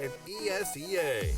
and ESEA.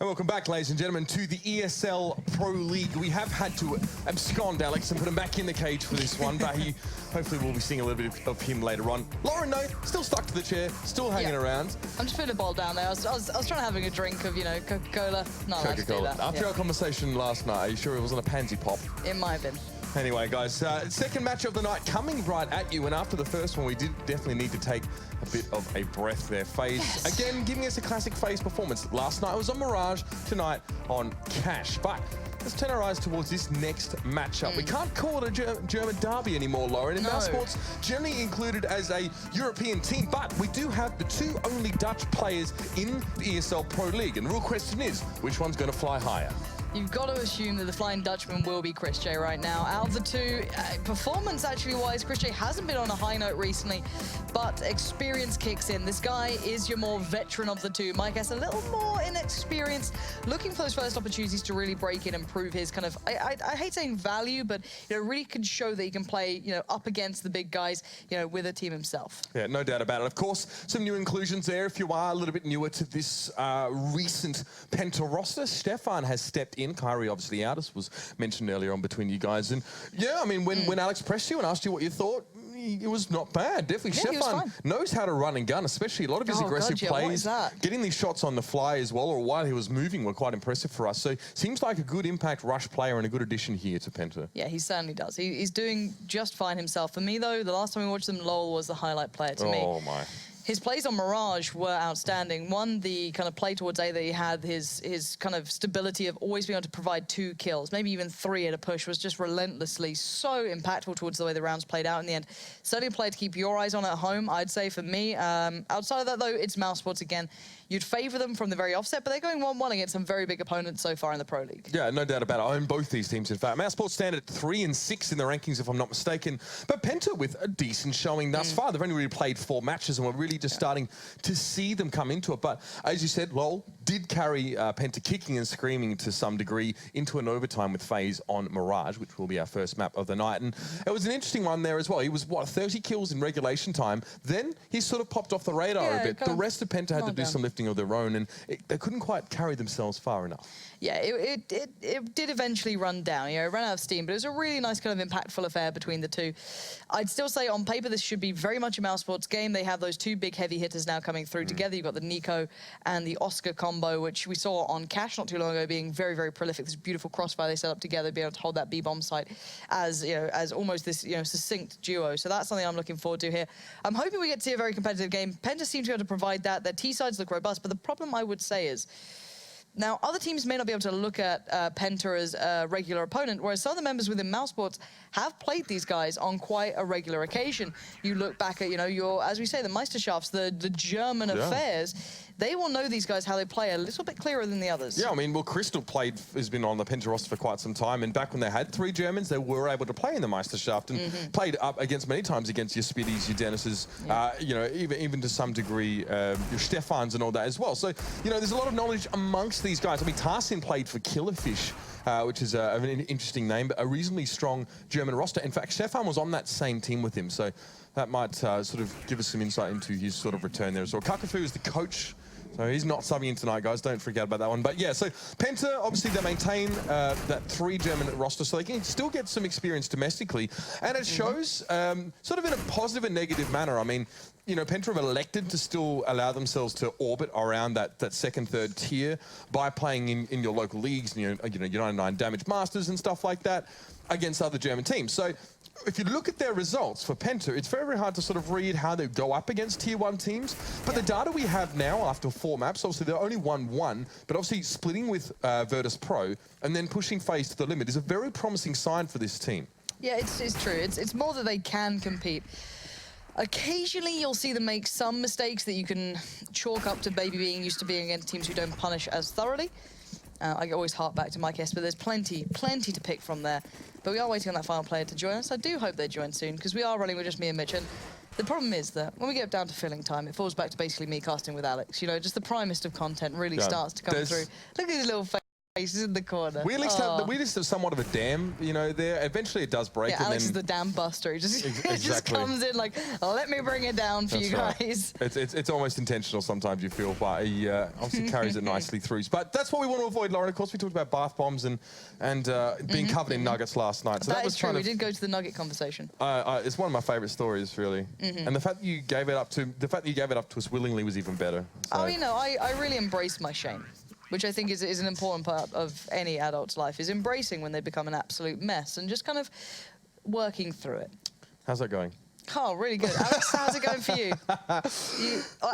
And welcome back, ladies and gentlemen, to the ESL Pro League. We have had to abscond Alex and put him back in the cage for this one, but he hopefully we'll be seeing a little bit of him later on. Lauren, no, still stuck to the chair, still hanging around. I'm just putting a bowl down there. I was trying to having a drink of, you know, Coca-Cola. Not allowed to do that. After our conversation last night, are you sure it wasn't a pansy pop? It might have been. Anyway, guys, second match of the night coming right at you. And after the first one, we did definitely need to take a bit of a breath there. FaZe, again, giving us a classic FaZe performance. Last night was on Mirage, tonight on Cash. But let's turn our eyes towards this next matchup. We can't call it a German derby anymore, Lauren. And Mousesports generally included as a European team, but we do have the two only Dutch players in the ESL Pro League. And the real question is, which one's going to fly higher? You've got to assume that the Flying Dutchman will be Chris J right now. Out of the two, performance actually wise, Chris J hasn't been on a high note recently, but experience kicks in. This guy is your more veteran of the two. Mike has a little more inexperience, looking for those first opportunities to really break in and prove his kind of, I hate saying value, but you know, really can show that he can play, you know, up against the big guys, you know, with a team himself. Yeah, no doubt about it. Of course, some new inclusions there. If you are a little bit newer to this recent Penta roster, Stefan has stepped in. Kyrie obviously out, as was mentioned earlier on between you guys. And yeah, I mean, when Alex pressed you and asked you what you thought, it was not bad. Definitely, Stefan knows how to run and gun, especially a lot of his aggressive plays. Getting these shots on the fly as well, or while he was moving, were quite impressive for us. So seems like a good impact rush player and a good addition here to Penta. Yeah, he certainly does. He's doing just fine himself. For me, though, the last time we watched him, Lowell was the highlight player to me. Oh, my. His plays on Mirage were outstanding. One, the kind of play towards A that he had, his kind of stability of always being able to provide 2 kills, maybe even 3 at a push, was just relentlessly so impactful towards the way the rounds played out in the end. Certainly a player to keep your eyes on at home, I'd say, for me. Outside of that, though, it's Mousesports again. You'd favor them from the very offset, but they're going 1-1 against some very big opponents so far in the Pro League. Yeah, no doubt about it. I own both these teams, in fact. Mousesports stand at 3 and 6 in the rankings, if I'm not mistaken. But Penta with a decent showing thus far. They've only really played 4 matches, and we're really just starting to see them come into it. But as you said, Lowell did carry Penta kicking and screaming to some degree into an overtime with FaZe on Mirage, which will be our first map of the night. And it was an interesting one there as well. He was, what, 30 kills in regulation time. Then he sort of popped off the radar a bit. The rest of Penta had to do some lifting of their own, and they couldn't quite carry themselves far enough. Yeah, it did eventually run down. You know, it ran out of steam, but it was a really nice kind of impactful affair between the two. I'd still say on paper this should be very much a Mousesports game. They have those 2 big heavy hitters now coming through together. You've got the Nico and the Oscar combo, which we saw on Cash not too long ago, being very, very prolific. This beautiful crossfire they set up together, being able to hold that B-bomb site as, you know, as almost this, you know, succinct duo. So that's something I'm looking forward to here. I'm hoping we get to see a very competitive game. Penta seems to be able to provide that. Their T-sides look robust, but the problem I would say is, now, other teams may not be able to look at Penta as a regular opponent, whereas some of the members within Mousesports have played these guys on quite a regular occasion. You look back at, you know, as we say, the Meisterschafts, the German affairs, they will know these guys how they play a little bit clearer than the others. Yeah, I mean, well, Crystal has been on the Penta roster for quite some time, and back when they had 3 Germans, they were able to play in the Meisterschaft and played up against many times against your Spiddies, your Dennises, you know, even to some degree, your Stefans and all that as well. So, you know, there's a lot of knowledge amongst these guys. I mean, Tarsin played for Killerfish, which is an interesting name, but a reasonably strong German roster. In fact, Stefan was on that same team with him, so that might sort of give us some insight into his sort of return there as well. Kakafu is the coach, so he's not subbing in tonight, guys. Don't forget about that one. But yeah, so Penta, obviously they maintain that 3 German roster, so they can still get some experience domestically. And it shows sort of in a positive and negative manner. I mean, you know, Penta have elected to still allow themselves to orbit around that second, third tier by playing in your local leagues, you know, your 99 Damage Masters and stuff like that against other German teams. So if you look at their results for Penta, it's very, very hard to sort of read how they go up against tier 1 teams. But the data we have now after 4 maps, obviously they're only 1-1, but obviously splitting with Virtus Pro and then pushing FaZe to the limit is a very promising sign for this team. Yeah, it's true. It's more that they can compete. Occasionally, you'll see them make some mistakes that you can chalk up to maybe being used to being against teams who don't punish as thoroughly. I always hark back to Mike S, but there's plenty to pick from there. But we are waiting on that final player to join us. I do hope they join soon, because we are running with just me and Mitch. And The problem is that when we get down to filling time, it falls back to basically me casting with Alex. You know, just the primest of content really starts to come through. Look at his little faces in the corner. We at least have somewhat of a dam, you know, there. Eventually it does break. Yeah, and Alex then is the dam buster. He just, exactly. just comes in like, oh, let me bring it down for you guys. Right. It's almost intentional sometimes, you feel, but he obviously carries it nicely through. But that's what we want to avoid, Lauren. Of course, we talked about bath bombs and being covered in nuggets last night. So that was is true. We did go to the nugget conversation. It's one of my favourite stories, really. And the fact that you gave it up to us willingly was even better. So. Oh, you know, I really embrace my shame, which I think is an important part of any adult's life, is embracing when they become an absolute mess and just kind of working through it. How's that going? Oh, really good. Alex, how's it going for you?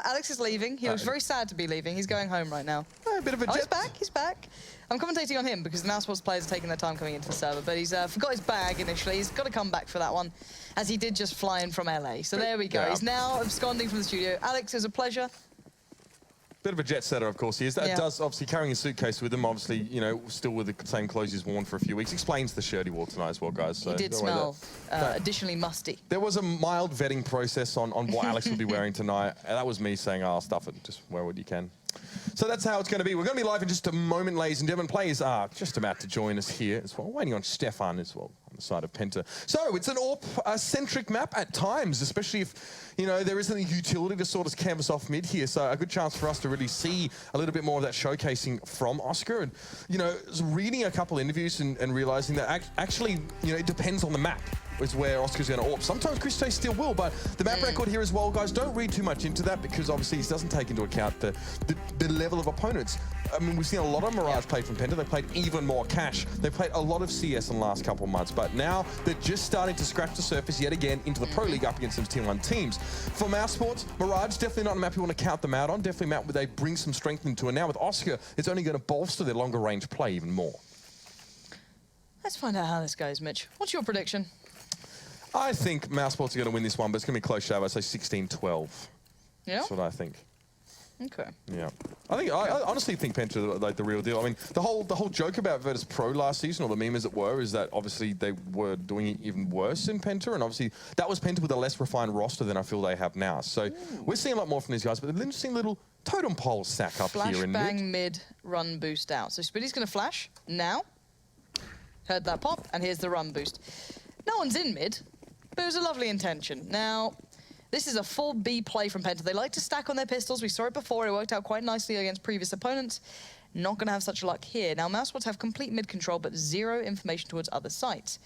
Alex is leaving. He was very sad to be leaving. He's going home right now. A bit of a jet. He's back. He's back. I'm commentating on him because the Mousesports players are taking their time coming into the server, but he's forgot his bag initially. He's got to come back for that one, as he did just fly in from LA. So there we go. Yeah. He's now absconding from the studio. Alex, it was a pleasure. Bit of a jet setter, of course, he is. That does, obviously, carrying a suitcase with him, obviously, you know, still with the same clothes he's worn for a few weeks. Explains the shirt he wore tonight as well, guys. So he did smell additionally musty. There was a mild vetting process on what Alex would be wearing tonight. And that was me saying, oh, stuff it, just wear what you can. So that's how it's going to be. We're going to be live in just a moment, ladies and gentlemen. Players are just about to join us here as well. Waiting on Stefan as well on the side of Penta. So it's an AWP-centric map at times, especially if, you know, there isn't a utility to sort of canvas off mid here. So a good chance for us to really see a little bit more of that showcasing from Oscar. And, you know, reading a couple interviews and realizing that actually, you know, it depends on the map. Is where Oscar's going to AWP. Sometimes Chris J still will, but the map record here as well, guys, don't read too much into that because obviously he doesn't take into account the level of opponents. I mean, we've seen a lot of Mirage played from Penta. They played even more Cash. They played a lot of CS in the last couple of months, but now they're just starting to scratch the surface yet again into the Pro League up against some Tier 1 teams. For Mousesports, Mirage, definitely not a map you want to count them out on. Definitely a map where they bring some strength into it. Now with Oscar, it's only going to bolster their longer range play even more. Let's find out how this goes, Mitch. What's your prediction? I think Mousesports are going to win this one, but it's going to be close shave. I say 16-12. Yeah? That's what I think. Okay. Yeah. I honestly think Penta are like the real deal. I mean, the whole joke about Virtus Pro last season, or the meme as it were, is that obviously they were doing it even worse in Penta, and obviously that was Penta with a less refined roster than I feel they have now. So we're seeing a lot more from these guys, but an interesting little totem pole stack up here in mid. Flashbang mid, run boost out. So Spiddy's going to flash now. Heard that pop, and here's the run boost. No one's in mid, but it was a lovely intention. Now, this is a full B play from Penta. They like to stack on their pistols. We saw it before. It worked out quite nicely against previous opponents. Not going to have such luck here. Now, Mousesports have complete mid control, but zero information towards other sites.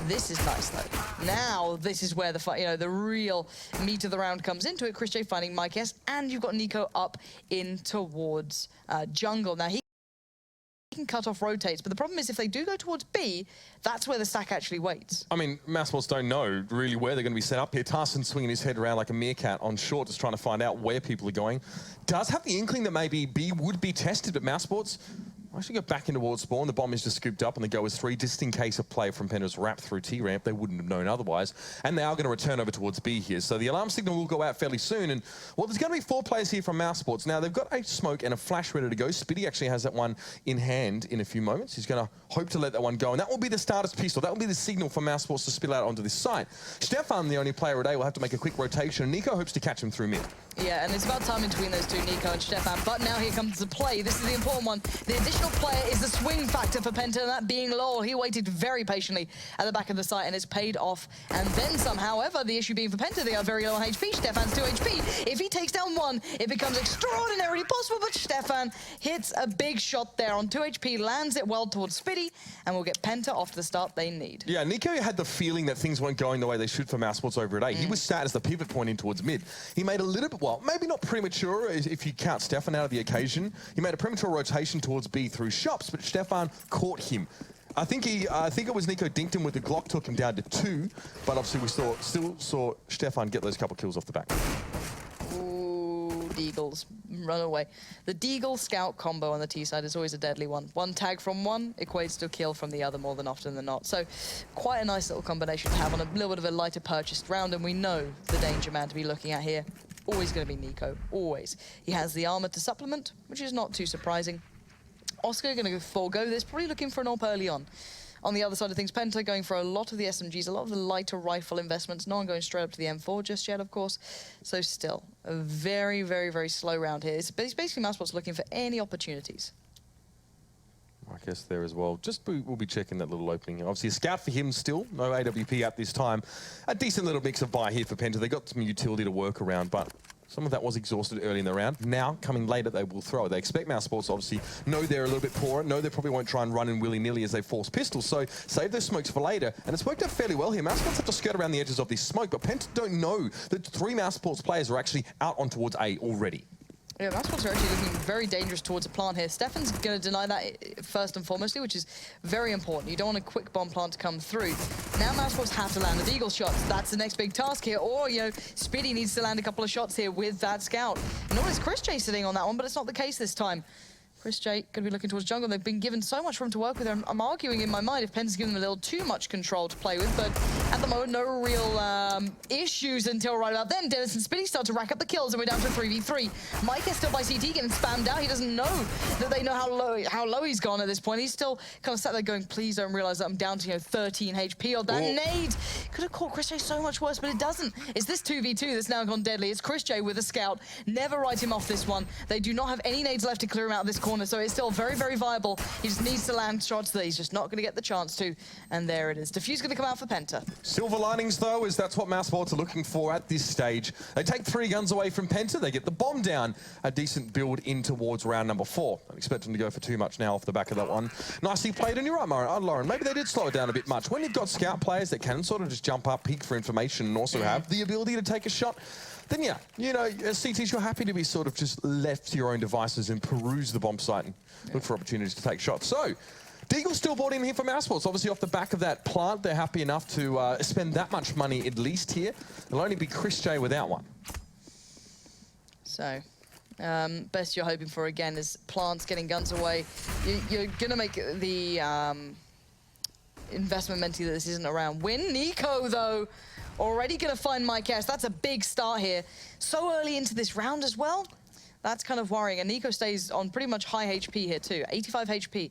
This is nice, though. Now, this is where the real meat of the round comes into it. Chris J finding Mike S, and you've got Nico up in towards jungle. Now, he can cut off rotates, but the problem is if they do go towards B, that's where the stack actually waits. I mean, Mousesports don't know really where they're going to be set up here. Tarson swinging his head around like a meerkat on short, just trying to find out where people are going. Does have the inkling that maybe B would be tested, but Mousesports actually go back in towards spawn. The bomb is just scooped up and the go is 3, just in case a play from Penta's wrapped through T-ramp. They wouldn't have known otherwise. And they are going to return over towards B here. So the alarm signal will go out fairly soon. And, well, there's going to be 4 players here from Mousesports. Now, they've got a smoke and a flash ready to go. Spitty actually has that one in hand in a few moments. He's going to hope to let that one go. And that will be the starter's pistol. That will be the signal for Mousesports to spill out onto this site. Stefan, the only player today, will have to make a quick rotation. Nico hopes to catch him through mid. Yeah, and it's about time between those two, Nico and Stefan. But now here comes the play. This is the important one. The additional player is the swing factor for Penta, and that being Lowell. He waited very patiently at the back of the site, and it's paid off. And then some, however, the issue being for Penta, they are very low on HP. Stefan's 2 HP. If he takes down 1, it becomes extraordinarily possible, but Stefan hits a big shot there on 2 HP, lands it well towards Spitty, and will get Penta off to the start they need. Yeah, Nico had the feeling that things weren't going the way they should for Mousesports over at A. He was sat as the pivot point in towards mid. He made a little bit, well, maybe not premature if you count Stefan out of the occasion. He made a premature rotation towards B through shops, but Stefan caught him. I think it was Nico dinked him with the Glock, took him down to 2, but obviously we still saw Stefan get those couple kills off the back. Ooh, Deagles, run away. The Deagle Scout combo on the T side is always a deadly one. One tag from one equates to a kill from the other more than often than not. So quite a nice little combination to have on a little bit of a lighter purchased round, and we know the danger man to be looking at here. Always going to be Nico, always. He has the armor to supplement, which is not too surprising. Oscar going to forego this, probably looking for an AWP early on. On the other side of things, Penta going for a lot of the SMGs, a lot of the lighter rifle investments. No one going straight up to the M4 just yet, of course. So still, a very, very, very slow round here. It's basically Mousesports looking for any opportunities. I guess there as well. We'll be checking that little opening. Obviously, a scout for him still. No AWP at this time. A decent little mix of buy here for Penta. They got some utility to work around, but some of that was exhausted early in the round. Now, coming later, they will throw. They expect Mousesports, obviously, know they're a little bit poorer, know they probably won't try and run in willy-nilly as they force pistols, so save those smokes for later. And it's worked out fairly well here. Mousesports have to skirt around the edges of this smoke, but Penta don't know that 3 Mousesports players are actually out on towards A already. Yeah, Mousesports are actually looking very dangerous towards a plant here. Stefan's going to deny that first and foremostly, which is very important. You don't want a quick bomb plant to come through. Now Mousesports have to land the Deagle shots. That's the next big task here. Or, you know, Spiddy needs to land a couple of shots here with that scout. Nor is Chris J sitting on that one, but it's not the case this time. Chris J going to be looking towards jungle. They've been given so much room to work with. I'm arguing in my mind if Penta's given them a little too much control to play with, but at the moment, no real issues until right about then. Dennis and Spiddy start to rack up the kills, and we're down to 3v3. Mike is still by CT getting spammed out. He doesn't know that they know how low he's gone at this point. He's still kind of sat there going, please don't realize that I'm down to 13 HP. Or that nade could have caught Chris J so much worse, but it doesn't. It's this 2v2 that's now gone deadly. It's Chris J with a scout. Never write him off this one. They do not have any nades left to clear him out of this corner, so it's still very, very viable. He just needs to land shots that he's just not going to get the chance to. And there it is. Diffuse going to come out for Penta. Silver linings, though, is that's what Mousesports are looking for at this stage. They take 3 guns away from Penta. They get the bomb down. A decent build in towards round number 4. Don't expect them to go for too much now off the back of that one. Nicely played, and you're right, Lauren. Maybe they did slow it down a bit much. When you've got scout players that can sort of just jump up, peek for information, and also have the ability to take a shot, then yeah, you know, as CTs, you're happy to be sort of just left to your own devices and peruse the bomb site and look for opportunities to take shots. So, Deagle's still bought in here for Mousesports. Obviously, off the back of that plant, they're happy enough to spend that much money at least here. It'll only be Chris J without one. So, best you're hoping for again is plants getting guns away. You're going to make the investment mentally that this isn't around win. Nico, though, already going to find Mike S. That's a big start here. So early into this round as well. That's kind of worrying. And Nico stays on pretty much high HP here too. 85 HP.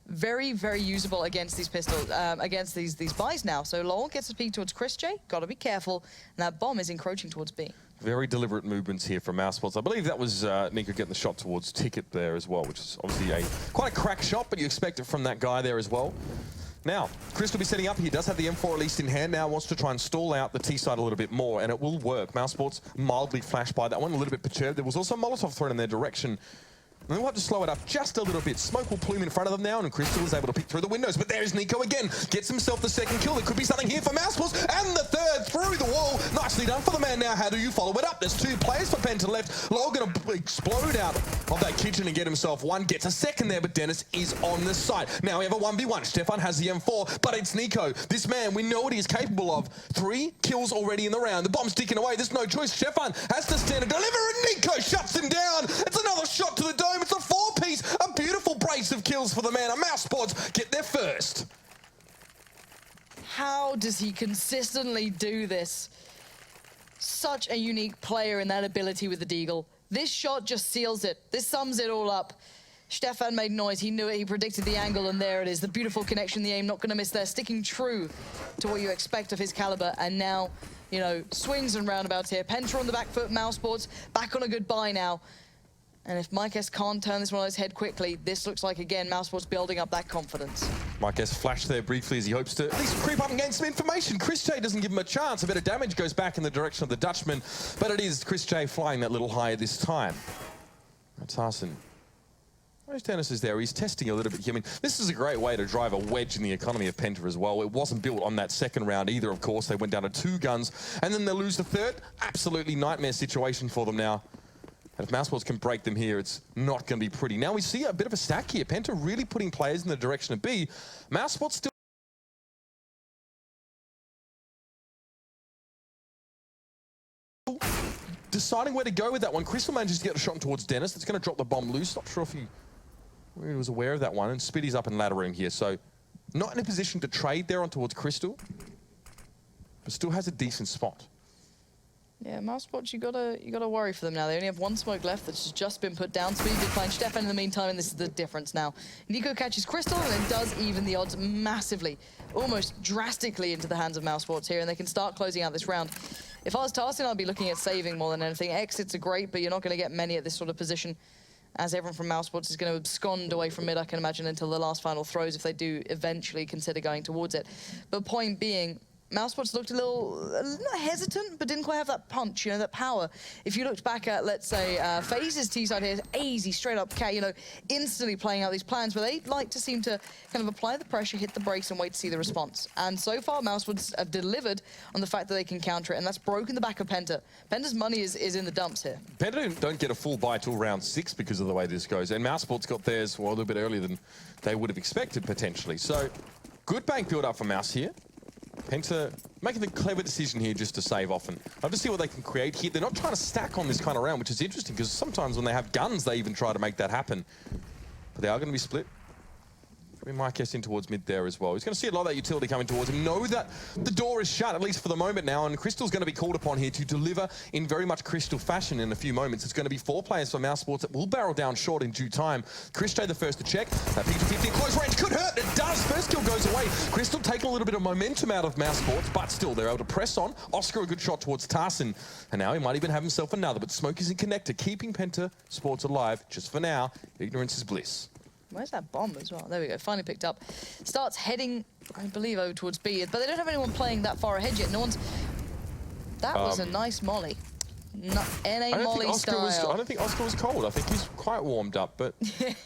Very, very usable against these pistols, against these buys now. So Lowell gets a peek towards Chris J. Got to be careful. And that bomb is encroaching towards B. Very deliberate movements here from Mousesports. I believe that was Nico getting the shot towards Ticket there as well, which is obviously quite a crack shot, but you expect it from that guy there as well. Now, Chris will be setting up. He does have the M4 at least in hand now, wants to try and stall out the T side a little bit more, and it will work. Mousesports mildly flashed by that one, a little bit perturbed. There was also a Molotov thrown in their direction. And they'll have to slow it up just a little bit. Smoke will plume in front of them now, and Crystal is able to peek through the windows. But there's Nico again. Gets himself the second kill. There could be something here for Mousesports. And the third through the wall. Nicely done for the man now. How do you follow it up? There's 2 players for Penta left. Lowell going to explode out of that kitchen and get himself one. Gets a second there, but Dennis is on the side. Now we have a 1v1. Stefan has the M4, but it's Nico. This man, we know what he is capable of. 3 kills already in the round. The bomb's ticking away. There's no choice. Stefan has to stand and deliver, and Nico shuts him down. It's another shot to the dome. It's a 4-piece. A beautiful brace of kills for the man. And Mousesports get there first. How does he consistently do this? Such a unique player in that ability with the Deagle. This shot just seals it. This sums it all up. Stefan made noise. He knew it. He predicted the angle, and there it is. The beautiful connection, the aim, not going to miss there. Sticking true to what you expect of his caliber. And now, you know, swings and roundabouts here. Penta on the back foot. Mousesports back on a good buy now. And if Mike S can't turn this one on his head quickly, this looks like, again, Mousesports building up that confidence. Mike S flashed there briefly as he hopes to at least creep up and gain some information. Chris J doesn't give him a chance. A bit of damage goes back in the direction of the Dutchman, but it is Chris J flying that little higher this time. That's Arson. Where's Dennis is there? He's testing a little bit here. I mean, this is a great way to drive a wedge in the economy of Penta as well. It wasn't built on that second round either, of course. They went down to 2 guns, and then they lose the third. Absolutely nightmare situation for them now. And if Mousesports can break them here, it's not going to be pretty. Now we see a bit of a stack here. Penta really putting players in the direction of B. Mousesports still deciding where to go with that one. Crystal manages to get a shot towards Dennis. That's going to drop the bomb loose. Not sure if he was aware of that one. And Spiddy's up in ladder room here, so not in a position to trade there on towards Crystal, but still has a decent spot. Yeah, Mousesports, you gotta worry for them now. They only have one smoke left that's just been put down. Speedy playing Stefan in the meantime, and this is the difference now. Nico catches Crystal and then does even the odds massively, almost drastically into the hands of Mousesports here, and they can start closing out this round. If I was Tarsin, I'd be looking at saving more than anything. Exits are great, but you're not going to get many at this sort of position, as everyone from Mousesports is going to abscond away from mid, I can imagine, until the last final throws, if they do eventually consider going towards it. But point being, Mousesports looked a little, not hesitant, but didn't quite have that punch, you know, that power. If you looked back at, let's say, FaZe's T-side here, easy, straight up K, you know, instantly playing out these plans, but they like to seem to kind of apply the pressure, hit the brakes, and wait to see the response. And so far, Mousesports have delivered on the fact that they can counter it, and that's broken the back of Penta. Penta's money is in the dumps here. Penta don't get a full buy till round 6 because of the way this goes, and Mousesports got theirs, well, a little bit earlier than they would have expected, potentially. So, good bank build up for Mouse here. Penta making the clever decision here just to save often. I'll just see what they can create here. They're not trying to stack on this kind of round, which is interesting because sometimes when they have guns, they even try to make that happen. But they are going to be split. We might guess in towards mid there as well. He's going to see a lot of that utility coming towards him. Know that the door is shut, at least for the moment now, and Crystal's going to be called upon here to deliver in very much Crystal fashion in a few moments. It's going to be 4 players for Mousesports that will barrel down short in due time. Christo the first to check. That P250 close range could hurt. It does. First kill goes away. Crystal taking a little bit of momentum out of Mousesports, but still they're able to press on. Oscar a good shot towards Tarsin, and now he might even have himself another, but Smoke isn't connected, keeping Penta Sports alive just for now. Ignorance is bliss. Where's that bomb as well? There we go, finally picked up. Starts heading, I believe, over towards B, but they don't have anyone playing that far ahead yet. No one's... That was a nice molly. NA molly style. I don't think Oscar was cold. I think he's quite warmed up, but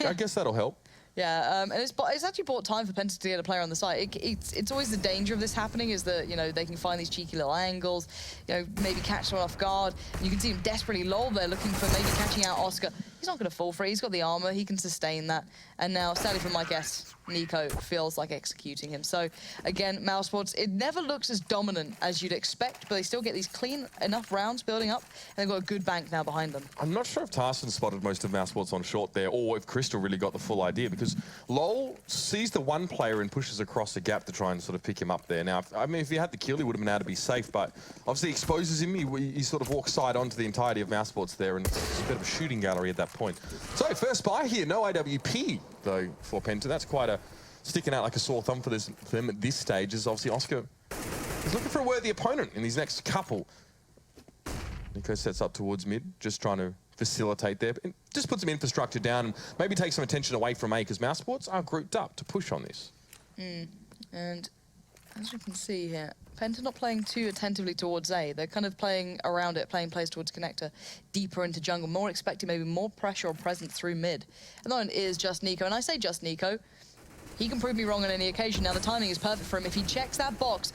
I guess that'll help. Yeah, and it's actually bought time for Penta to get a player on the side. It's always the danger of this happening is that, you know, they can find these cheeky little angles, you know, maybe catch someone off guard. And you can see him desperately low there looking for maybe catching out Oscar. He's not going to fall for it. He's got the armor. He can sustain that. And now, sadly for my guess, Nico feels like executing him. So, again, Mousesports, it never looks as dominant as you'd expect, but they still get these clean enough rounds building up, and they've got a good bank now behind them. I'm not sure if Tarsin spotted most of Mousesports on short there, or if Crystal really got the full idea, because Lol sees the one player and pushes across the gap to try and sort of pick him up there. Now, I mean, if he had the kill, he would have been able to be safe, but obviously exposes him. He sort of walks side on to the entirety of Mousesports there, and it's a bit of a shooting gallery at that point. So, first buy here, no AWP, though, for Penta. That's quite a sticking out like a sore thumb for them at this stage, is obviously Oscar is looking for a worthy opponent in these next couple. Nico sets up towards mid, just trying to facilitate there. But just put some infrastructure down and maybe take some attention away from A, because Mousesports are grouped up to push on this. And as you can see here, Penta not playing too attentively towards A. They're kind of playing around it, playing plays towards connector, deeper into jungle, more expecting maybe more pressure or presence through mid. And that one is just Nico, and I say just Nico. He can prove me wrong on any occasion. Now the timing is perfect for him. If he checks that box,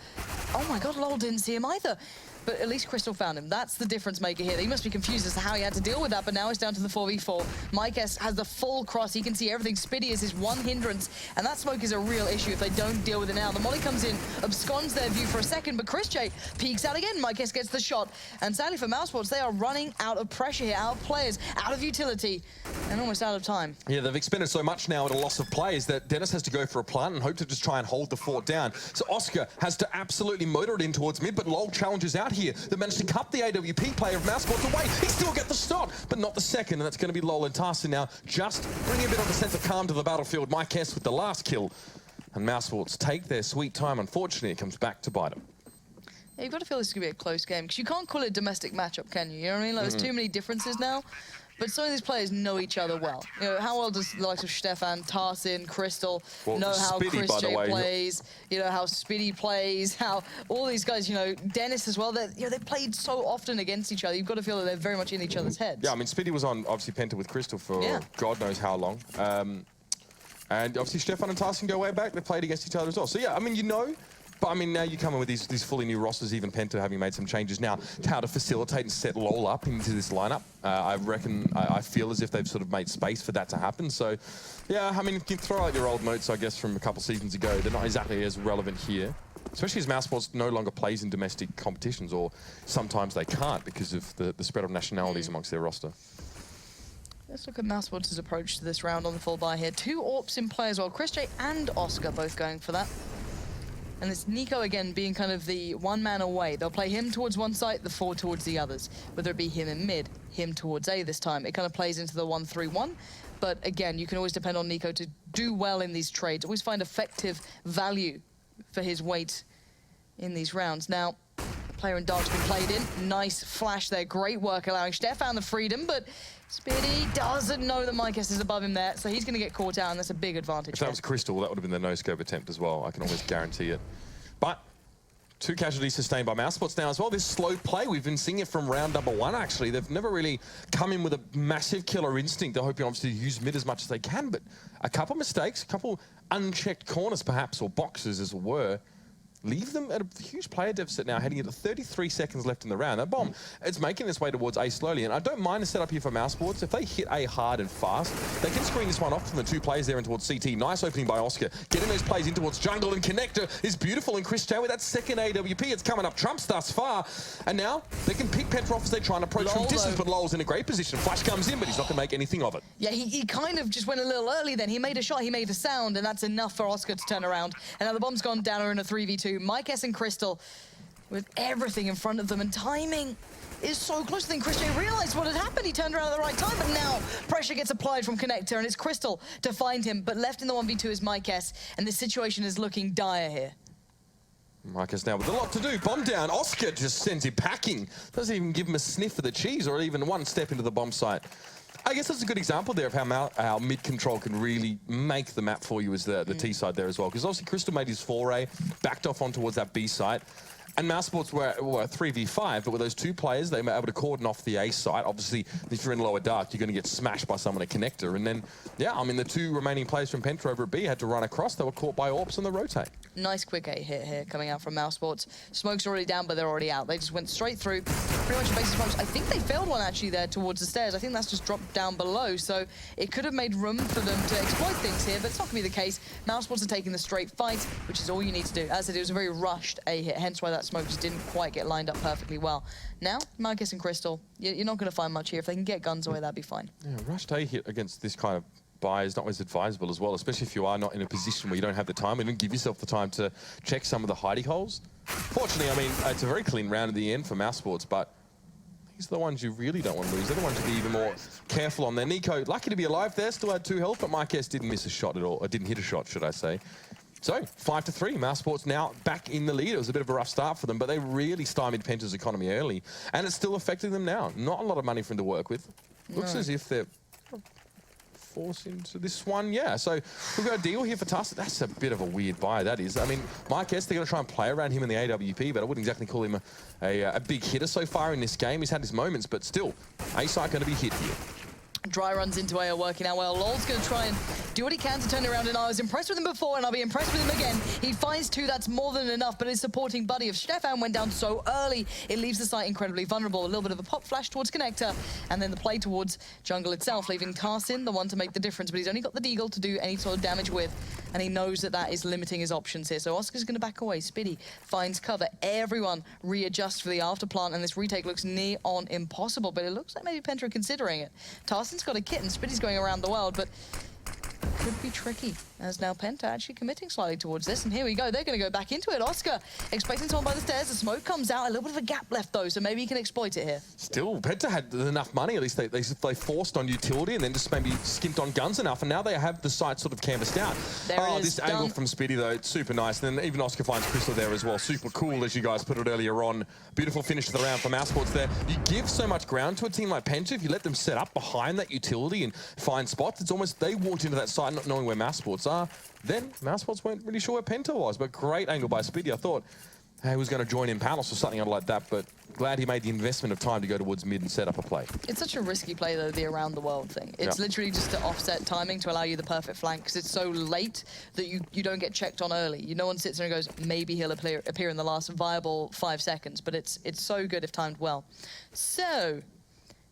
oh my God, Lol didn't see him either. But at least Crystal found him. That's the difference maker here. He must be confused as to how he had to deal with that, but now it's down to the 4v4. Mykes has the full cross. He can see everything. Spiddy is his one hindrance, and that smoke is a real issue if they don't deal with it now. The molly comes in, absconds their view for a second, but Chris J peeks out again. Mykes gets the shot, and sadly for Mousesports, they are running out of pressure here, out of players, out of utility, and almost out of time. Yeah, they've expended so much now at a loss of players that Dennis has to go for a plant and hope to just try and hold the fort down. So Oscar has to absolutely motor it in towards mid, but Lol challenges out here. They managed to cut the AWP player of Mousesports away. He still gets the start, but not the second, and that's going to be Lol and Tarsin now, just bringing a bit of a sense of calm to the battlefield. Mykes with the last kill, and Mousesports take their sweet time. Unfortunately, it comes back to bite them. Yeah, you've got to feel this is going to be a close game, because you can't call it a domestic matchup, can you? You know what I mean? Like, there's too many differences now. But some of these players know each other well. You know, how well does the likes of Stefan, Tarsin, Crystal know how Spiddy, Chris J plays, you know, how Spiddy plays, how all these guys, you know, Dennis as well, you know, they played so often against each other. You've got to feel that they're very much in each other's heads. Yeah, I mean, Spiddy was on, obviously, Penta with Crystal for God knows how long. And obviously, Stefan and Tarsin go way back. They played against each other as well. So, yeah, I mean, you know. But, I mean, now you come in with these fully new rosters, even Penta having made some changes now, to how to facilitate and set Lol up into this lineup. I reckon, I feel as if they've sort of made space for that to happen. So, yeah, I mean, you can throw out your old notes, I guess, from a couple seasons ago. They're not exactly as relevant here, especially as Mousesports no longer plays in domestic competitions, or sometimes they can't because of the spread of nationalities amongst their roster. Let's look at Mousesports' approach to this round on the full buy here. 2 AWPs in play as well. Chris J and Oscar both going for that. And it's Nico, again, being kind of the one man away. They'll play him towards one side, the 4 towards the others. Whether it be him in mid, him towards A this time. It kind of plays into the 1-3-1. But again, you can always depend on Nico to do well in these trades. Always find effective value for his weight in these rounds. Now, player in dark's been played in. Nice flash there. Great work allowing Stefan the freedom, but Spitty doesn't know that Mykes is above him there, so he's going to get caught out, and that's a big advantage. If that was Crystal, that would have been the no-scope attempt as well. I can almost guarantee it. But 2 casualties sustained by Mousesports now as well. This slow play, we've been seeing it from round number 1, actually. They've never really come in with a massive killer instinct. They're hoping, obviously, to use mid as much as they can, but a couple mistakes, a couple unchecked corners, perhaps, or boxes, as it were, leave them at a huge player deficit now, heading into 33 seconds left in the round. That bomb, it's making its way towards A slowly, and I don't mind the setup here for Mousesports. If they hit A hard and fast, they can screen this one off from the 2 players there and towards CT. Nice opening by Oscar. Getting those plays in towards jungle, and Connector is beautiful, and Chris Chow with that second AWP. It's coming up trumps thus far, and now they can pick Penta off as they try and approach from distance, but Lowell's in a great position. Flash comes in, but he's not going to make anything of it. Yeah, he kind of just went a little early then. He made a shot, he made a sound, and that's enough for Oscar to turn around. And now the bomb's gone down in a 3v2. Mykes and Crystal with everything in front of them, and timing is so close. I think Chris J realized what had happened. He turned around at the right time, but now pressure gets applied from Connector, and it's Crystal to find him, but left in the 1v2 is Mykes, and this situation is looking dire here. Mykes now with a lot to do. Bomb down. Oscar just sends him packing. Doesn't even give him a sniff of the cheese or even one step into the bomb site. I guess that's a good example there of how mid control can really make the map for you as the T side there as well. Because obviously Crystal made his foray, backed off on towards that B site. And Mousesports were 3v5, but with those 2 players, they were able to cordon off the A site. Obviously, if you're in lower dark, you're going to get smashed by someone at Connector. And then, yeah, I mean, the 2 remaining players from Penta over at B had to run across. They were caught by AWPs on the rotate. Nice quick A hit here coming out from Mousesports. Smoke's already down, but they're already out. They just went straight through. Pretty much basic smokes. I think they failed one actually there towards the stairs. I think that's just dropped down below. So it could have made room for them to exploit things here, but it's not going to be the case. Mousesports are taking the straight fight, which is all you need to do. As I said, it was a very rushed A hit, hence why that smoke just didn't quite get lined up perfectly well. Now, Mykes and Crystal, you're not going to find much here. If they can get guns away, that'd be fine. Yeah, rushed A hit against this kind of buy is not always advisable as well, especially if you are not in a position where you don't have the time and don't give yourself the time to check some of the hidey holes. Fortunately, I mean, it's a very clean round at the end for Mousesports, but these are the ones you really don't want to lose. They're the ones to be even more careful on there. Nico, lucky to be alive there, still had 2 health, but Mykes didn't miss a shot at all, or didn't hit a shot, should I say. So, 5-3, Mousesports now back in the lead. It was a bit of a rough start for them, but they really stymied Penta's economy early, and it's still affecting them now. Not a lot of money for them to work with. Looks as if they're forced into this one, yeah. So, we've got a deal here for Tusk. That's a bit of a weird buy, that is. I mean, Mykes, they're going to try and play around him in the AWP, but I wouldn't exactly call him a big hitter so far in this game. He's had his moments, but still, A-side going to be hit here. Dry runs into A, working out well. Lol's going to try and do what he can to turn it around, and I was impressed with him before, and I'll be impressed with him again. He finds 2, that's more than enough, but his supporting buddy of Stefan went down so early, it leaves the site incredibly vulnerable. A little bit of a pop flash towards Connector, and then the play towards jungle itself, leaving Carson the one to make the difference, but he's only got the Deagle to do any sort of damage with, and he knows that that is limiting his options here. So Oscar's going to back away. Spitty finds cover. Everyone readjusts for the afterplant, and this retake looks near on impossible, but it looks like maybe Penta are considering it. Tarson's got a kit, and Spitty's going around the world, but could be tricky, as now Penta actually committing slightly towards this, and here we go. They're going to go back into it. Oscar expecting someone by the stairs. The smoke comes out. A little bit of a gap left, though, so maybe he can exploit it here. Still, Penta had enough money. At least they forced on utility and then just maybe skimped on guns enough, and now they have the site sort of canvassed out. This angle from Spitty, though, it's super nice. And then even Oscar finds Crystal there as well. Super cool, as you guys put it earlier on. Beautiful finish to the round for Mousesports there. You give so much ground to a team like Penta. If you let them set up behind that utility and find spots, it's almost they walked into that site not knowing where Mousesports are. Then Mousesports weren't really sure where Penta was, but great angle by Spitty. I thought he was going to join in panels or something like that, but glad he made the investment of time to go towards mid and set up a play. It's such a risky play, though, the around the world thing. It's literally just to offset timing to allow you the perfect flank, because it's so late that you don't get checked on early. No one sits there and goes, maybe he'll appear in the last viable 5 seconds, but it's so good if timed well. So,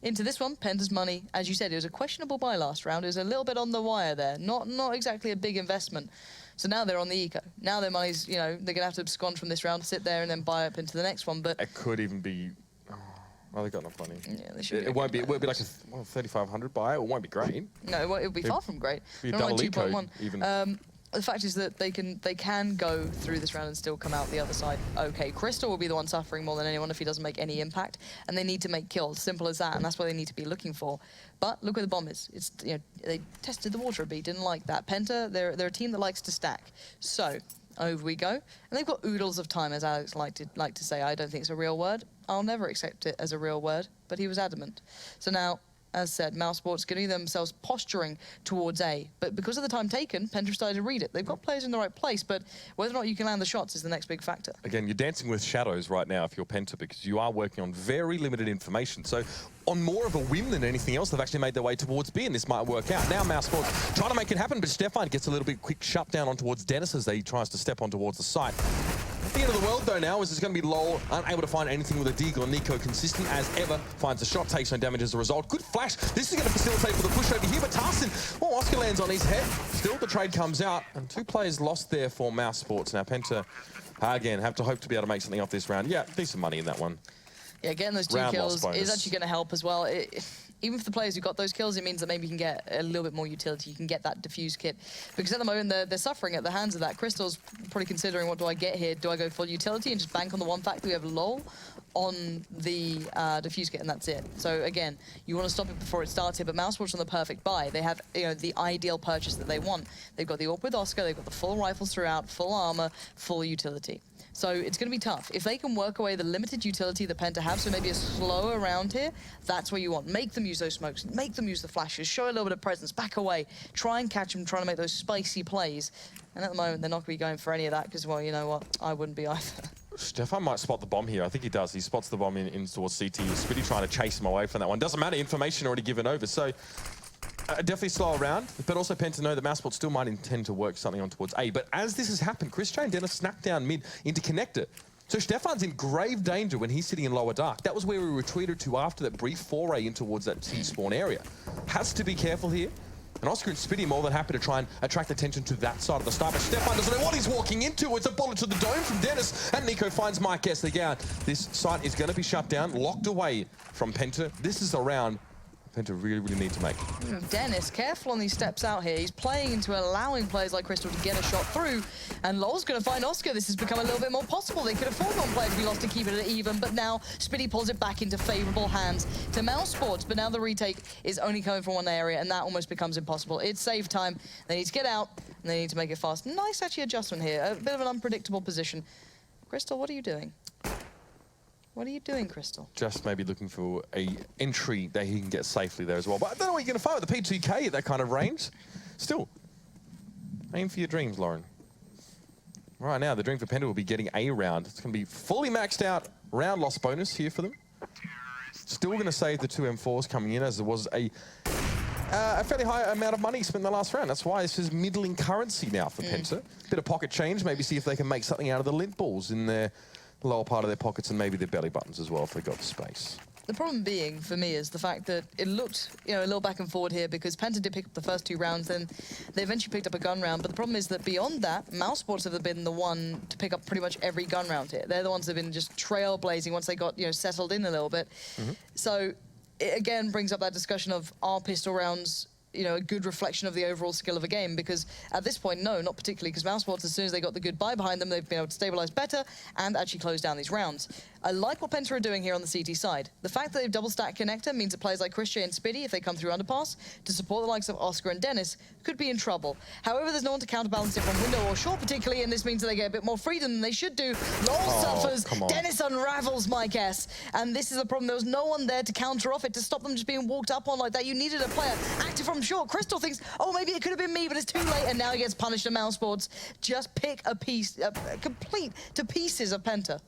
into this one, Penta's money, as you said, it was a questionable buy last round. It was a little bit on the wire there. Not exactly a big investment. So now they're on the eco. Now their money's, they're going to have to abscond from this round, sit there and then buy up into the next one. But it could even be... Oh, they got enough money. Yeah, they should. It won't be like a 3,500 buy. It won't be great. No, it'll be far from great. It'll be double eco even. the fact is that they can go through this round and still come out the other side okay. Crystal will be the one suffering more than anyone if he doesn't make any impact, and they need to make kills. Simple as that, and that's what they need to be looking for. But look where the bomb is. It's, you know, they tested the water a bit, didn't like that. Penta, they're a team that likes to stack. So over we go, and they've got oodles of time, as Alex like to say. I don't think it's a real word. I'll never accept it as a real word, but he was adamant. So now, as said, Mousesports getting themselves posturing towards A. But because of the time taken, Penta started to read it. They've got players in the right place, but whether or not you can land the shots is the next big factor. Again, you're dancing with shadows right now if you're Penta, because you are working on very limited information. So on more of a whim than anything else, they've actually made their way towards B, and this might work out. Now Mousesports trying to make it happen, but Stefan gets a little bit quick shutdown on towards Dennis as he tries to step on towards the site. The end of the world, though, now is it's going to be LOL, unable to find anything with a Deagle, and Nico consistent as ever, finds a shot, takes no damage as a result. Good flash. This is going to facilitate for the push over here, but Tarsin, well, Oscar lands on his head. Still, the trade comes out, and 2 players lost there for Mousesports. Now, Penta, again, have to hope to be able to make something off this round. Yeah, decent money in that one. Yeah, getting those 2 kills is actually going to help as well. Even for the players who got those kills, it means that maybe you can get a little bit more utility. You can get that diffuse kit. Because at the moment, they're suffering at the hands of that. Crystal's probably considering, what do I get here? Do I go full utility and just bank on the one fact that we have LOL on the diffuse kit, and that's it? So again, you want to stop it before it starts here, but Mousesports on the perfect buy. They have, you know, the ideal purchase that they want. They've got the AWP with Oscar, they've got the full rifles throughout, full armor, full utility. So it's going to be tough. If they can work away the limited utility that Penta have, so maybe a slower round here, that's what you want. Make them use those smokes, make them use the flashes, show a little bit of presence, back away, try and catch them, trying to make those spicy plays. And at the moment, they're not going to be going for any of that because, well, you know what? I wouldn't be either. Stefan might spot the bomb here. I think he does. He spots the bomb in towards CT. Spitty trying to chase him away from that one. Doesn't matter, information already given over. So definitely slow around, but also Penta know that Mousesports still might intend to work something on towards A. But as this has happened, Chris J and Dennis snapped down mid into connector. So Stefan's in grave danger when he's sitting in lower dark. That was where we retreated to after that brief foray in towards that T-spawn area. Has to be careful here. And Oscar and Spitty more than happy to try and attract attention to that side of the start. But Stefan doesn't know what he's walking into. It's a bullet to the dome from Dennis. And Nico finds Mike S again. This site is going to be shut down, locked away from Penta. This is a round Penta really, really need to make. Dennis, careful on these steps out here. He's playing into allowing players like Crystal to get a shot through. And LoL's going to find Oscar. This has become a little bit more possible. They could afford one player to be lost to keep it at even, but now Spitty pulls it back into favorable hands to Mousesports. But now the retake is only coming from one area, and that almost becomes impossible. It's save time. They need to get out, and they need to make it fast. Nice, actually, adjustment here. A bit of an unpredictable position. Crystal, what are you doing? What are you doing, Crystal? Just maybe looking for a entry that he can get safely there as well. But I don't know what you're going to find with the P2K at that kind of range. Still, aim for your dreams, Lauren. Right now, the dream for Penta will be getting a round. It's going to be fully maxed out round loss bonus here for them. Still going to save the 2 M4s coming in, as there was a fairly high amount of money spent in the last round. That's why this is middling currency now for Penta. Bit of pocket change, maybe see if they can make something out of the lint balls in their lower part of their pockets, and maybe their belly buttons as well if they got the space. The problem being, for me, is the fact that it looked, you know, a little back and forward here because Penta did pick up the first 2 rounds, then they eventually picked up a gun round. But the problem is that beyond that, Mousesports have been the one to pick up pretty much every gun round here. They're the ones that have been just trailblazing once they got, you know, settled in a little bit. So it again brings up that discussion of, are pistol rounds, you know, a good reflection of the overall skill of a game? Because at this point, no, not particularly, because Mousesports, as soon as they got the good buy behind them, they've been able to stabilize better and actually close down these rounds. I like what Penta are doing here on the CT side. The fact that they've double stacked connector means that players like Chris J and Spitty, if they come through underpass, to support the likes of Oscar and Dennis, could be in trouble. However, there's no one to counterbalance it from window or short particularly, and this means that they get a bit more freedom than they should do. LoL suffers, Dennis unravels my guess, and this is the problem. There was no one there to counter off it, to stop them just being walked up on like that. You needed a player active from short. Crystal thinks, oh, maybe it could have been me, but it's too late, and now he gets punished. And Mousesports just pick a piece, complete to pieces of Penta.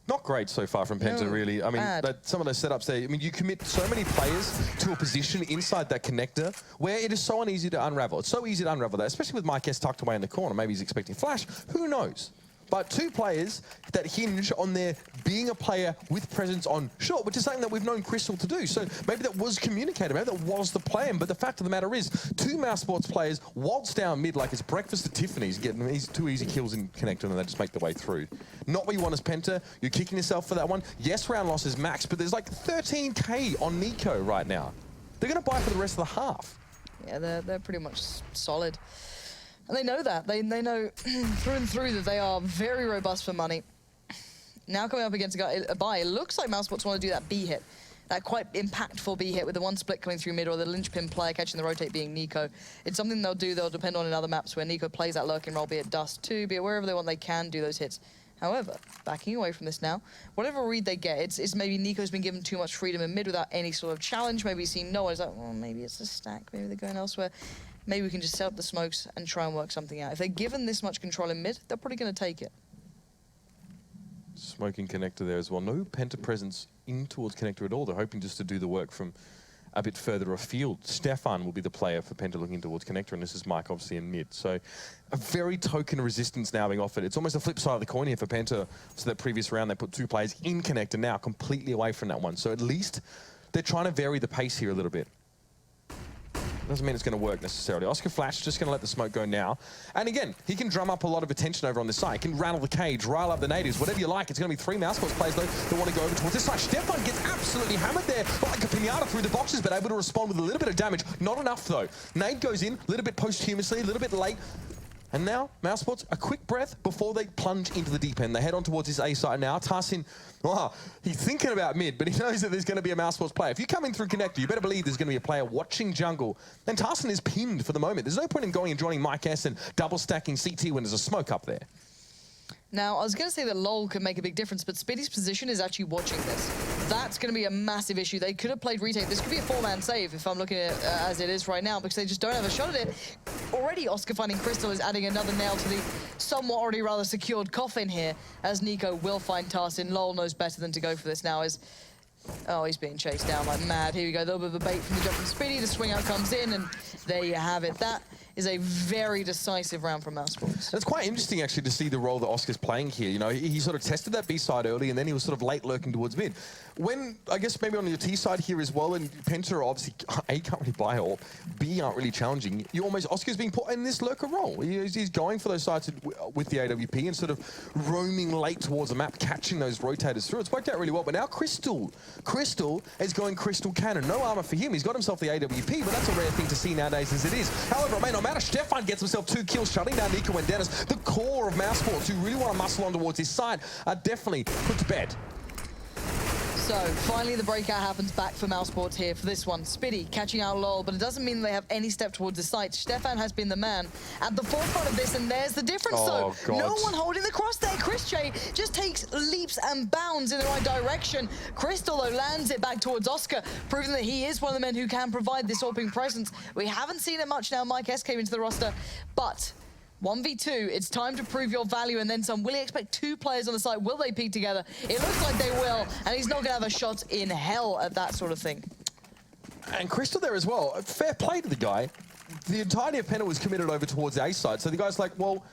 Not great so far from Penta, really. I mean, some of those setups there, I mean, you commit so many players to a position inside that connector where it is so uneasy to unravel. It's so easy to unravel that, especially with Mike S tucked away in the corner. Maybe he's expecting flash. Who knows? But 2 players that hinge on their being a player with presence on short, which is something that we've known Crystal to do. So maybe that was communicated, maybe that was the plan. But the fact of the matter is, 2 Mousesports players waltz down mid like it's breakfast at Tiffany's, getting these 2 easy kills in connector, and they just make their way through. Not what you want as Penta. You're kicking yourself for that one. Yes, round loss is max, but there's like 13K on Nico right now. They're going to buy for the rest of the half. Yeah, they're pretty much solid. And they know that. They know through and through that they are very robust for money. Now coming up against a buy, it looks like Mousesports want to do that B hit. That quite impactful B hit with the one split coming through mid or the linchpin player catching the rotate being Nico. It's something they'll do. They'll depend on in other maps where Nico plays that lurking role, be it Dust 2, be it wherever they want, they can do those hits. However, backing away from this now, whatever read they get, it's maybe Nico's been given too much freedom in mid without any sort of challenge. Maybe he's seen no one. It's like, well, maybe it's a stack. Maybe they're going elsewhere. Maybe we can just set up the smokes and try and work something out. If they're given this much control in mid, they're probably going to take it. Smoking connector there as well. No Penta presence in towards connector at all. They're hoping just to do the work from a bit further afield. Stefan will be the player for Penta looking towards connector, and this is Mike obviously in mid. So a very token resistance now being offered. It's almost a flip side of the coin here for Penta. So that previous round they put 2 players in connector, now completely away from that one. So at least they're trying to vary the pace here a little bit. Doesn't mean it's going to work necessarily. Oscar Flash just going to let the smoke go now. And again, he can drum up a lot of attention over on this side. He can rattle the cage, rile up the natives, whatever you like. It's going to be 3 Mousesports players, though, that want to go over towards this side. Stefan gets absolutely hammered there, like a pinata through the boxes, but able to respond with a little bit of damage. Not enough, though. Nade goes in, a little bit posthumously, a little bit late. And now, Mousesports, a quick breath before they plunge into the deep end. They head on towards this A side now. Tarsin, well, he's thinking about mid, but he knows that there's going to be a Mousesports player. If you come in through connector, you better believe there's going to be a player watching jungle. And Tarsin is pinned for the moment. There's no point in going and joining Mike S and double stacking CT when there's a smoke up there. Now, I was going to say that LoL can make a big difference, but Spiddy's position is actually watching this. That's going to be a massive issue. They could have played retake. This could be a 4-man save if I'm looking at it as it is right now, because they just don't have a shot at it. Already, Oscar finding Crystal is adding another nail to the somewhat already rather secured coffin here, as Nico will find Tarsin. LoL knows better than to go for this now. Oh, he's being chased down like mad. Here we go, a little bit of a bait from the jump from Spiddy. The swing out comes in, and there you have it. That is a very decisive round from Mousesports. It's quite interesting, actually, to see the role that Oscar's playing here. You know, he sort of tested that B side early, and then he was sort of late lurking towards mid. When, I guess, maybe on your T side here as well, and Penta are obviously, A, can't really buy, or B, aren't really challenging, you almost, Oscar's being put in this lurker role. He's going for those sides with the AWP and sort of roaming late towards the map, catching those rotators through. It's worked out really well, but now Crystal is going Crystal Cannon. No armor for him. He's got himself the AWP, but that's a rare thing to see nowadays as it is. However, it may not matter. Stefan gets himself 2 kills, shutting down Nico and Dennis. The core of Mousesports, who really want to muscle on towards his side, are definitely put to bed. So, finally the breakout happens back for Mousesports here for this one. Spiddy catching out LoL, but it doesn't mean they have any step towards the site. Stefan has been the man at the forefront of this, and there's the difference, though. God. No one holding the cross there. Chris J just takes leaps and bounds in the right direction. Crystal, though, lands it back towards Oscar, proving that he is one of the men who can provide this AWPing presence. We haven't seen it much now. Mike S came into the roster, but 1v2, it's time to prove your value and then some. Will he expect 2 players on the site? Will they peek together? It looks like they will, and he's not going to have a shot in hell at that sort of thing. And Crystal there as well. Fair play to the guy. The entirety of Penta was committed over towards the A side, so the guy's like, well,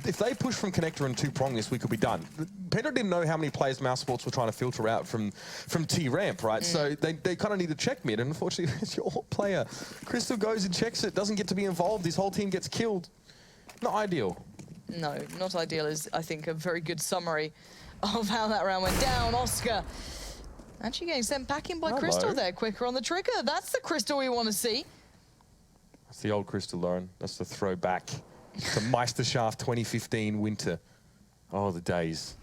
if they push from connector and 2-prong this, we could be done. Penta didn't know how many players Mousesports were trying to filter out from T-ramp, right? So they kind of need to check mid, and unfortunately, it's your player. Crystal goes and checks it, doesn't get to be involved. His whole team gets killed. Not ideal. No, not ideal is, I think, a very good summary of how that round went down. Oscar actually getting sent back in by Crystal there, quicker on the trigger. That's the Crystal we want to see. That's the old Crystal, Lauren. That's the throwback to Meisterschaft 2015 winter. Oh, the days.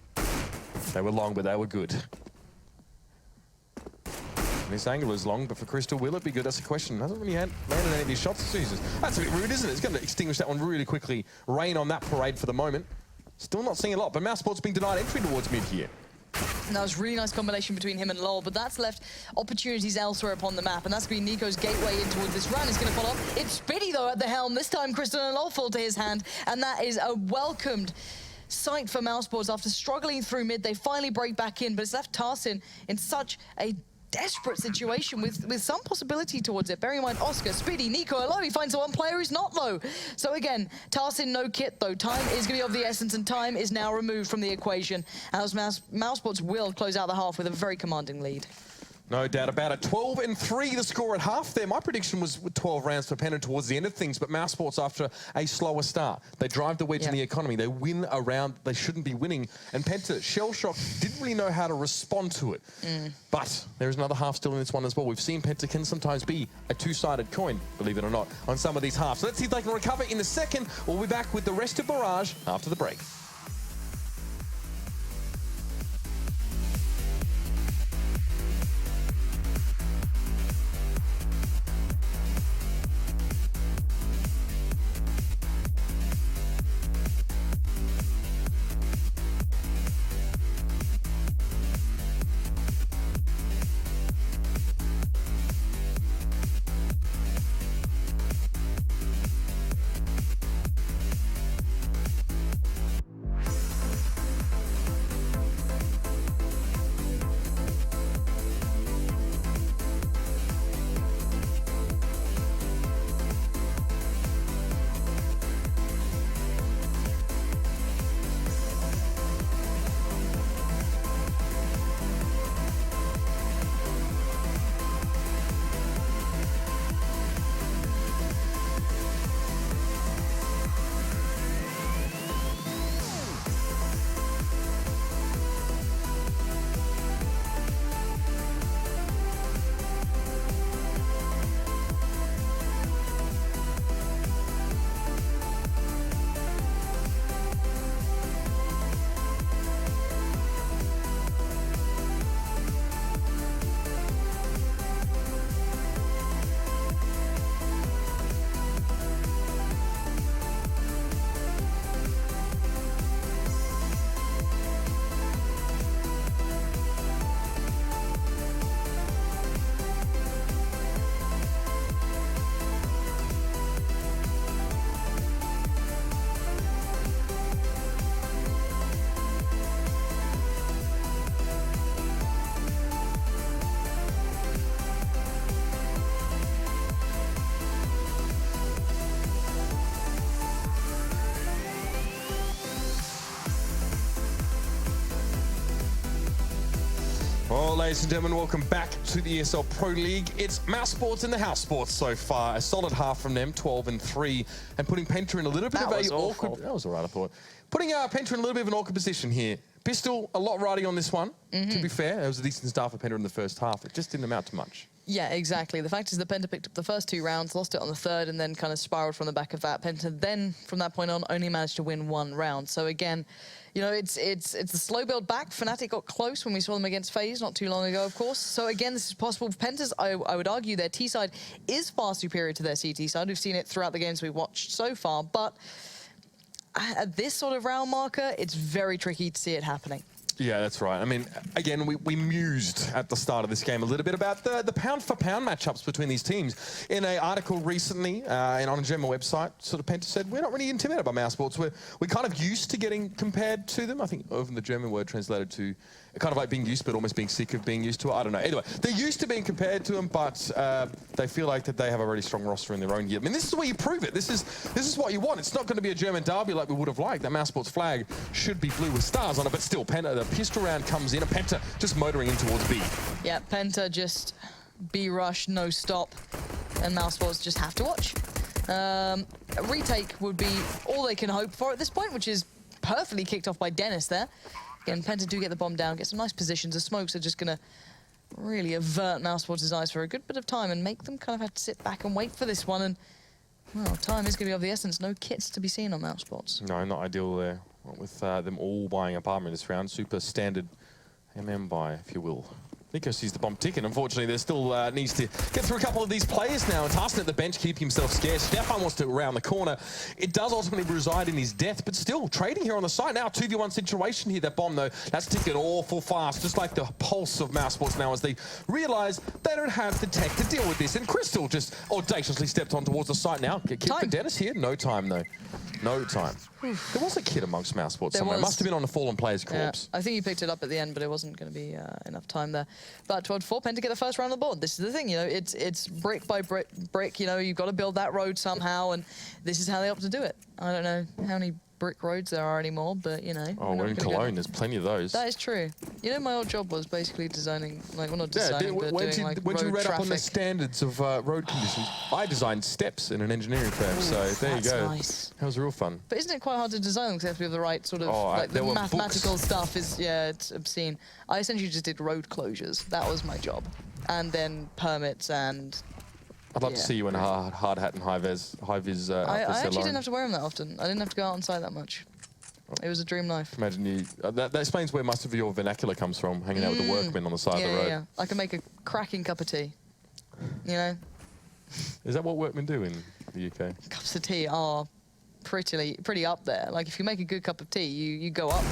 They were long, but they were good. This angle is long, but for Crystal, will it be good? That's the question. Hasn't really landed any of these shots. Jesus. That's a bit rude, isn't it? It's going to extinguish that one really quickly. Rain on that parade for the moment. Still not seeing a lot, but Mousesports being denied entry towards mid here. And that was a really nice combination between him and LoL, but that's left opportunities elsewhere upon the map, and that's going to be Nico's gateway in towards this round. He's going to follow up. It's Spiddy, though, at the helm. This time, Crystal and LoL fall to his hand, and that is a welcomed sight for Mousesports. After struggling through mid, they finally break back in, but it's left Tarsin in such a desperate situation with some possibility towards it. Bearing in mind, Oscar, Spiddy, Nico are low. He finds the one player who's not low. So again, Tarsin no kit, though. Time is going to be of the essence, and time is now removed from the equation, as Mousesports will close out the half with a very commanding lead. No doubt about it. 12-3 the score at half there. My prediction was 12 rounds for Penta towards the end of things, but Mousesports, after a slower start, they drive the wedge in the economy. They win a round they shouldn't be winning. And Penta, shell shock, didn't really know how to respond to it. But there is another half still in this one as well. We've seen Penta can sometimes be a two-sided coin, believe it or not, on some of these halves. So let's see if they can recover in the second. We'll be back with the rest of Barrage after the break. Well, ladies and gentlemen, welcome back to the ESL Pro League. It's Mousesports in the house sports so far. A solid half from them, 12-3, and putting Penta in a little bit of a awkward... That was all right, I thought. Putting Penta in a little bit of an awkward position here. Pistol, a lot riding on this one, to be fair. It was a decent start for Penta in the first half. It just didn't amount to much. Yeah, exactly. The fact is that Penta picked up the first 2 rounds, lost it on the third, and then kind of spiraled from the back of that. Penta then, from that point on, only managed to win 1 round. So again, you know, it's a slow build back. Fnatic got close when we saw them against FaZe not too long ago, of course. So again, this is possible. Penta's, I would argue, their T side is far superior to their CT side. We've seen it throughout the games we've watched so far, but at this sort of round marker, it's very tricky to see it happening. Yeah, that's right. I mean, again, we mused at the start of this game a little bit about the pound-for-pound matchups between these teams. In an article recently on a German website, sort of Penta said, we're not really intimidated by Mousesports. We're kind of used to getting compared to them. I think often the German word translated to kind of like being used, but almost being sick of being used to it. I don't know. Anyway, they're used to being compared to them, but they feel like that they have a really strong roster in their own year. I mean, this is where you prove it. This is what you want. It's not going to be a German derby like we would have liked. That Mousesports flag should be blue with stars on it, but still, Penta, the pistol round comes in, and Penta just motoring in towards B. Yeah, Penta just B rush, no stop, and Mousesports just have to watch. A retake would be all they can hope for at this point, which is perfectly kicked off by Dennis there. Again, Penta do get the bomb down, get some nice positions. The smokes are just going to really avert Mousesports' eyes for a good bit of time and make them kind of have to sit back and wait for this one. And, well, time is going to be of the essence. No kits to be seen on Mousesports. No, not ideal there. Not with them all buying up armor in this round. Super standard buy, if you will. Nico sees the bomb tick, and unfortunately there still needs to get through a couple of these players now. And Tarson at the bench, keep himself scarce. Stefan wants to round the corner. It does ultimately reside in his death, but still trading here on the side. Now 2v1 situation here. That bomb, though, that's ticking awful fast, just like the pulse of Mousesports now as they realise they don't have the tech to deal with this. And Crystal just audaciously stepped on towards the site now. Get kit for Dennis here. No time, though. No time. There was a kid amongst Mousesports somewhere. It must have been on a fallen player's corpse. I think he picked it up at the end, but it wasn't going to be enough time there. But 12-4, Penta get the first round on the board. This is the thing, you know, it's brick by brick, you know, you've got to build that road somehow, and this is how they opt to do it. I don't know how many brick roads there are anymore, but you know. Oh, we're in Cologne. There's plenty of those. That is true. You know, my old job was basically designing, like, well, not designing, but doing like when you road read traffic. up on the standards of road conditions, I designed steps in an engineering firm. So there you go. Nice. That was real fun. But isn't it quite hard to design them because they have to be the right sort of, like the mathematical stuff is, yeah, it's obscene. I essentially just did road closures. That was my job. And then permits and... I'd love to see you in a hard hat and high-vis outfits. I actually didn't have to wear them that often. I didn't have to go out on site that much. It was a dream life. Imagine you... that explains where most of your vernacular comes from, hanging out with the workmen on the side of the road. Yeah, I can make a cracking cup of tea. You know? Is that what workmen do in the UK? Cups of tea are pretty up there. Like, if you make a good cup of tea, you go up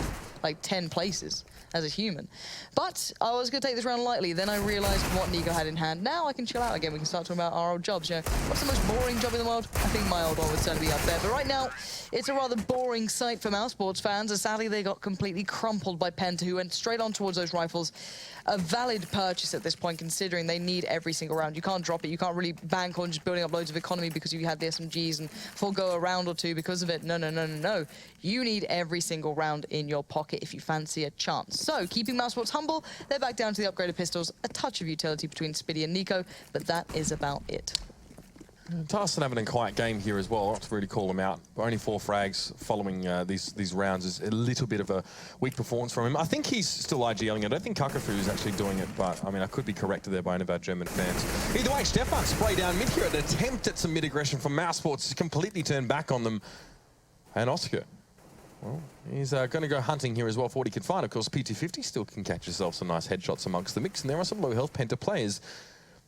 like 10 places as a human. But I was going to take this round lightly. Then I realized what Nico had in hand. Now I can chill out again. We can start talking about our old jobs. You know, what's the most boring job in the world? I think my old one would certainly be up there. But right now, it's a rather boring sight for Mousesports fans, as sadly they got completely crumpled by Penta, who went straight on towards those rifles. A valid purchase at this point, considering they need every single round. You can't drop it. You can't really bank on just building up loads of economy because you had the SMGs and forego a round or two because of it. No, no, no, no, no. You need every single round in your pocket if you fancy a chance. So, keeping Mousesports humble, they're back down to the upgraded pistols, a touch of utility between Spiddy and Nico, but that is about it. Tarstan having a quiet game here as well, not to really call him out. But only 4 frags following these rounds is a little bit of a weak performance from him. I think he's still IGLing. I don't think Kakafu is actually doing it, but I mean, I could be corrected there by one of our German fans. Either way, Stefan spray down mid here, an attempt at some mid-aggression from Mousesports to completely turn back on them. And Oscar, well, he's going to go hunting here as well for what he can find. Of course, PT50 still can catch himself some nice headshots amongst the mix, and there are some low-health Penta players.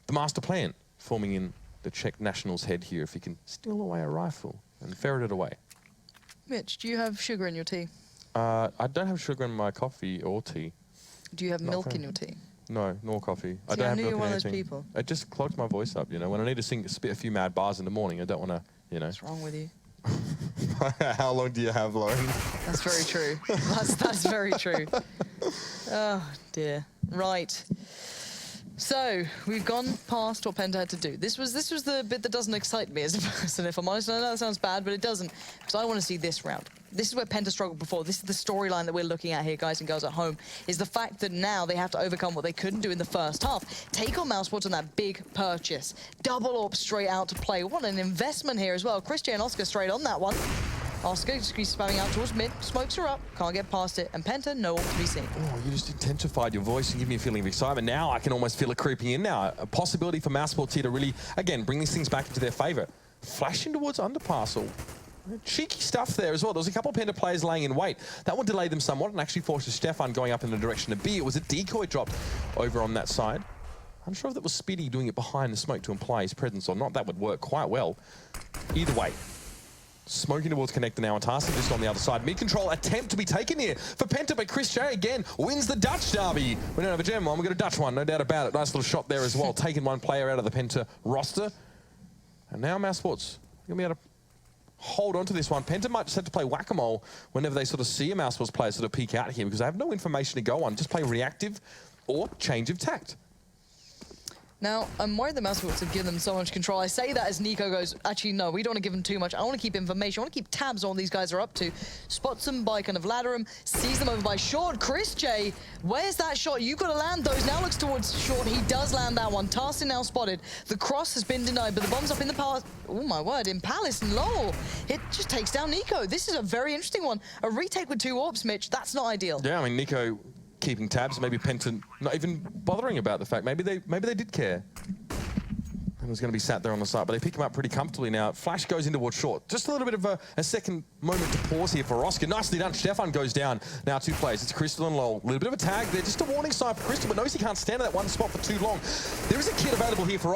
The master plan forming in the Czech national's head here if he can steal away a rifle and ferret it away. Mitch, do you have sugar in your tea? I don't have sugar in my coffee or tea. Do you have milk in your tea? No, nor coffee. I don't have milk in anything. One of those people. It just clogs my voice up, you know. When I need to spit a few mad bars in the morning, I don't want to, you know. What's wrong with you? How long do you have, Lauren? That's very true. That's very true. Oh, dear. Right. So, we've gone past what Penta had to do. This was the bit that doesn't excite me as a person, if I'm honest. I know that sounds bad, but it doesn't, because I want to see this round. This is where Penta struggled before. This is the storyline that we're looking at here, guys and girls at home, is the fact that now they have to overcome what they couldn't do in the first half. Take on Mousesports on that big purchase. Double AWP straight out to play. What an investment here as well. Chris J and Oscar straight on that one. Oscar just spamming out towards mid, smokes her up, can't get past it, and Penta, no AWP to be seen. Oh, you just intensified your voice and give me a feeling of excitement. Now I can almost feel it creeping in now. A possibility for Mousesports here to really, again, bring these things back into their favor. Flashing towards underpass, or cheeky stuff there as well. There was a couple of Penta players laying in wait. That one delayed them somewhat and actually forces Stefan going up in the direction of B. It was a decoy dropped over on that side. I'm sure if that was Speedy doing it behind the smoke to imply his presence or not, that would work quite well. Either way. Smoking towards connector now, and Tarstan just on the other side. Mid-control attempt to be taken here for Penta, but Chris J again wins the Dutch derby. We don't have a German one, we've got a Dutch one, no doubt about it. Nice little shot there as well, taking one player out of the Penta roster. And now Mousesports going to be able to hold on to this one. Penta might just have to play whack-a-mole whenever they sort of see a Mousesports player sort of peek out here, because they have no information to go on. Just play reactive or change of tact. Now, I'm worried the Mousesports have given them so much control. I say that as Nico goes, actually, no, we don't want to give them too much. I want to keep information. I want to keep tabs on what these guys are up to. Spots them by kind of ladder them, sees them over by short. Chris J, where's that shot? You've got to land those. Now looks towards short. He does land that one. Tarstan now spotted. The cross has been denied, but the bomb's up in the palace. Oh, my word, in Palace and Lowell. It just takes down Nico. This is a very interesting one. A retake with 2 AWPs, Mitch. That's not ideal. Yeah, I mean, Nico keeping tabs, maybe Penta not even bothering about the fact. Maybe they did care. And was going to be sat there on the side, but they pick him up pretty comfortably now. Flash goes in towards short. Just a little bit of a second moment to pause here for Oscar. Nicely done. Stefan goes down. Now 2 players. It's Crystal and Lowell. A little bit of a tag there. Just a warning sign for Crystal, but knows he can't stand in that one spot for too long. There is a kit available here for